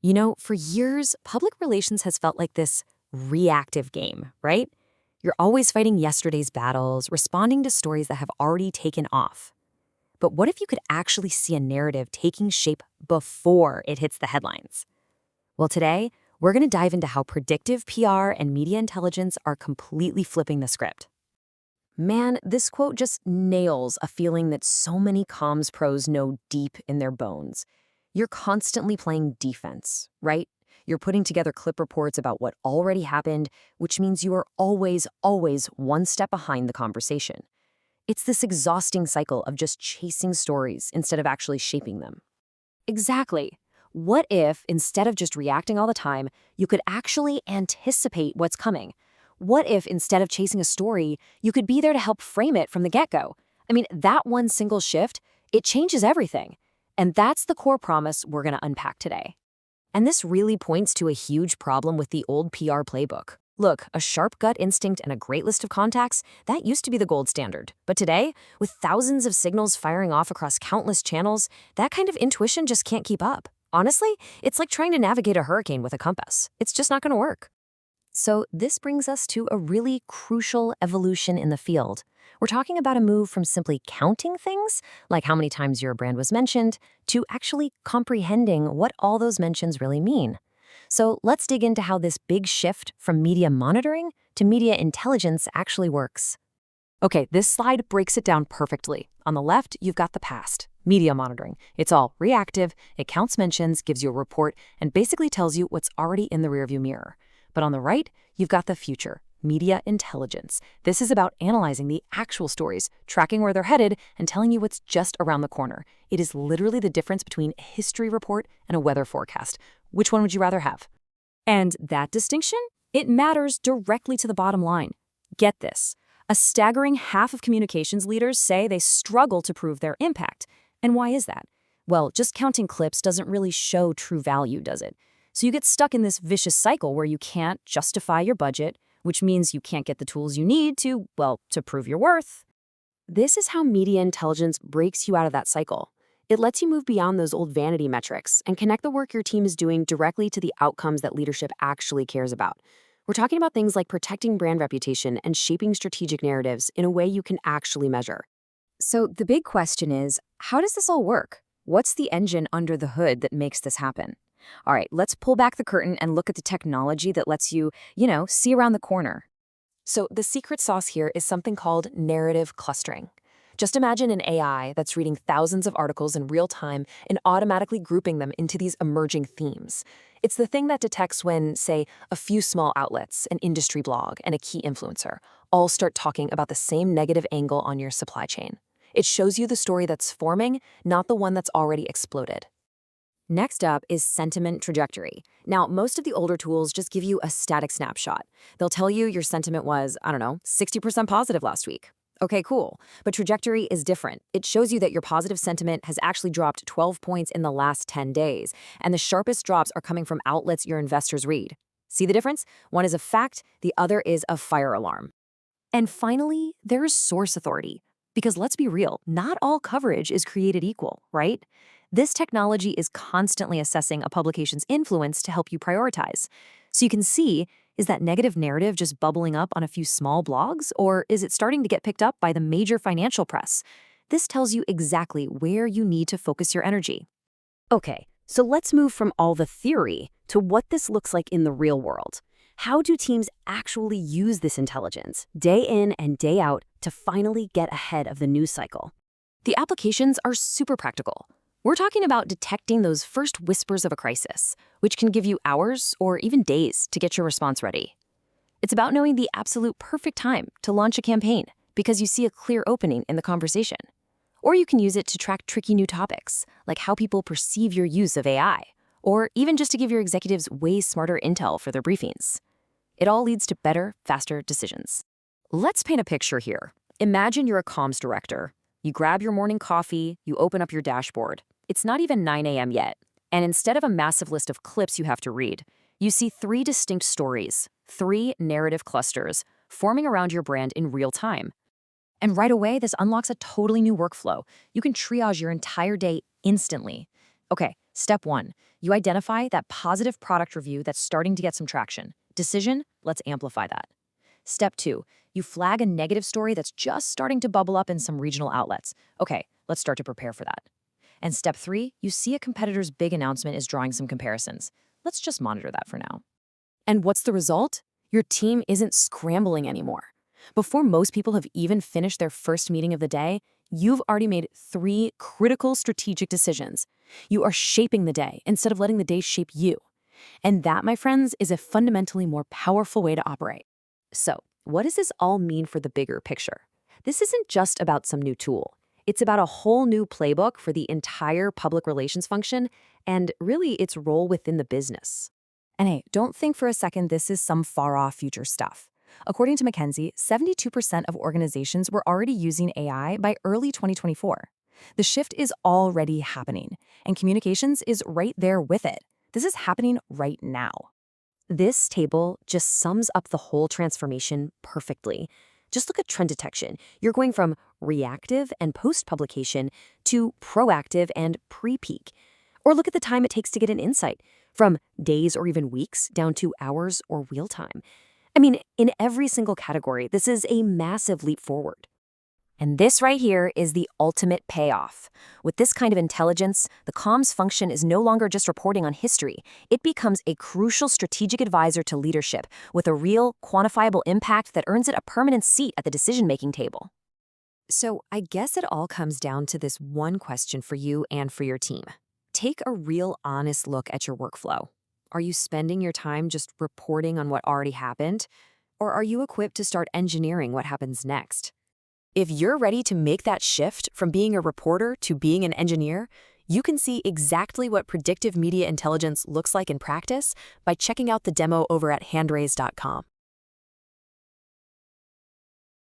You know, for years, public relations has felt like this reactive game, right? You're always fighting yesterday's battles, responding to stories that have already taken off. But what if you could actually see a narrative taking shape before it hits the headlines? Well, today, we're going to dive into how predictive PR and media intelligence are completely flipping the script. Man, this quote just nails a feeling that so many comms pros know deep in their bones. You're constantly playing defense, right? You're putting together clip reports about what already happened, which means you are always one step behind the conversation. It's this exhausting cycle of just chasing stories instead of actually shaping them. Exactly. What if, instead of just reacting all the time, you could actually anticipate what's coming? What if, instead of chasing a story, you could be there to help frame it from the get-go? I mean, that one single shift, it changes everything. And that's the core promise we're going to unpack today. And this really points to a huge problem with the old PR playbook. Look, a sharp gut instinct and a great list of contacts, that used to be the gold standard. But today, with thousands of signals firing off across countless channels, that kind of intuition just can't keep up. Honestly, it's like trying to navigate a hurricane with a compass. It's just not going to work. So this brings us to a really crucial evolution in the field. We're talking about a move from simply counting things, like how many times your brand was mentioned, to actually comprehending what all those mentions really mean. So let's dig into how this big shift from media monitoring to media intelligence actually works. Okay, this slide breaks it down perfectly. On the left, you've got the past, media monitoring. It's all reactive, it counts mentions, gives you a report, and basically tells you what's already in the rearview mirror. But on the right, you've got the future, media intelligence. This is about analyzing the actual stories, tracking where they're headed, and telling you what's just around the corner. It is literally the difference between a history report and a weather forecast. Which one would you rather have? And that distinction? It matters directly to the bottom line. Get this. A staggering half of communications leaders say they struggle to prove their impact. And why is that? Well, just counting clips doesn't really show true value, does it? So you get stuck in this vicious cycle where you can't justify your budget, which means you can't get the tools you need to, well, to prove your worth. This is how media intelligence breaks you out of that cycle. It lets you move beyond those old vanity metrics and connect the work your team is doing directly to the outcomes that leadership actually cares about. We're talking about things like protecting brand reputation and shaping strategic narratives in a way you can actually measure. So the big question is, how does this all work? What's the engine under the hood that makes this happen? All right, let's pull back the curtain and look at the technology that lets you, see around the corner. So the secret sauce here is something called narrative clustering. Just imagine an AI that's reading thousands of articles in real time and automatically grouping them into these emerging themes. It's the thing that detects when, say, a few small outlets, an industry blog, and a key influencer all start talking about the same negative angle on your supply chain. It shows you the story that's forming, not the one that's already exploded. Next up is sentiment trajectory. Now, most of the older tools just give you a static snapshot. They'll tell you your sentiment was, 60% positive last week. Okay, cool. But trajectory is different. It shows you that your positive sentiment has actually dropped 12 points in the last 10 days, and the sharpest drops are coming from outlets your investors read. See the difference? One is a fact, the other is a fire alarm. And finally, there is source authority. Because let's be real, not all coverage is created equal, right? This technology is constantly assessing a publication's influence to help you prioritize. So you can see, is that negative narrative just bubbling up on a few small blogs, or is it starting to get picked up by the major financial press? This tells you exactly where you need to focus your energy. Okay, so let's move from all the theory to what this looks like in the real world. How do teams actually use this intelligence, day in and day out, to finally get ahead of the news cycle? The applications are super practical. We're talking about detecting those first whispers of a crisis, which can give you hours or even days to get your response ready. It's about knowing the absolute perfect time to launch a campaign because you see a clear opening in the conversation. Or you can use it to track tricky new topics, like how people perceive your use of AI, or even just to give your executives way smarter intel for their briefings. It all leads to better, faster decisions. Let's paint a picture here. Imagine you're a comms director. You grab your morning coffee, you open up your dashboard. It's not even 9 a.m. yet. And instead of a massive list of clips you have to read, you see 3 distinct stories, 3 narrative clusters, forming around your brand in real time. And right away, this unlocks a totally new workflow. You can triage your entire day instantly. Okay, Step 1. You identify that positive product review that's starting to get some traction. Decision, let's amplify that. Step 2. You flag a negative story that's just starting to bubble up in some regional outlets. Okay, let's start to prepare for that. And step 3, you see a competitor's big announcement is drawing some comparisons. Let's just monitor that for now. And what's the result? Your team isn't scrambling anymore. Before most people have even finished their first meeting of the day, you've already made 3 critical strategic decisions. You are shaping the day instead of letting the day shape you. And that, my friends, is a fundamentally more powerful way to operate. So, what does this all mean for the bigger picture? This isn't just about some new tool. It's about a whole new playbook for the entire public relations function and really its role within the business. And hey, don't think for a second this is some far-off future stuff. According to McKinsey, 72% of organizations were already using AI by early 2024. The shift is already happening, and communications is right there with it. This is happening right now. This table just sums up the whole transformation perfectly. Just look at trend detection. You're going from reactive and post-publication to proactive and pre-peak. Or look at the time it takes to get an insight, from days or even weeks down to hours or real time. I mean, in every single category, this is a massive leap forward. And this right here is the ultimate payoff. With this kind of intelligence, the comms function is no longer just reporting on history. It becomes a crucial strategic advisor to leadership with a real, quantifiable impact that earns it a permanent seat at the decision-making table. So I guess it all comes down to this one question for you and for your team. Take a real honest look at your workflow. Are you spending your time just reporting on what already happened? Or are you equipped to start engineering what happens next? If you're ready to make that shift from being a reporter to being an engineer, you can see exactly what predictive media intelligence looks like in practice by checking out the demo over at handraise.com.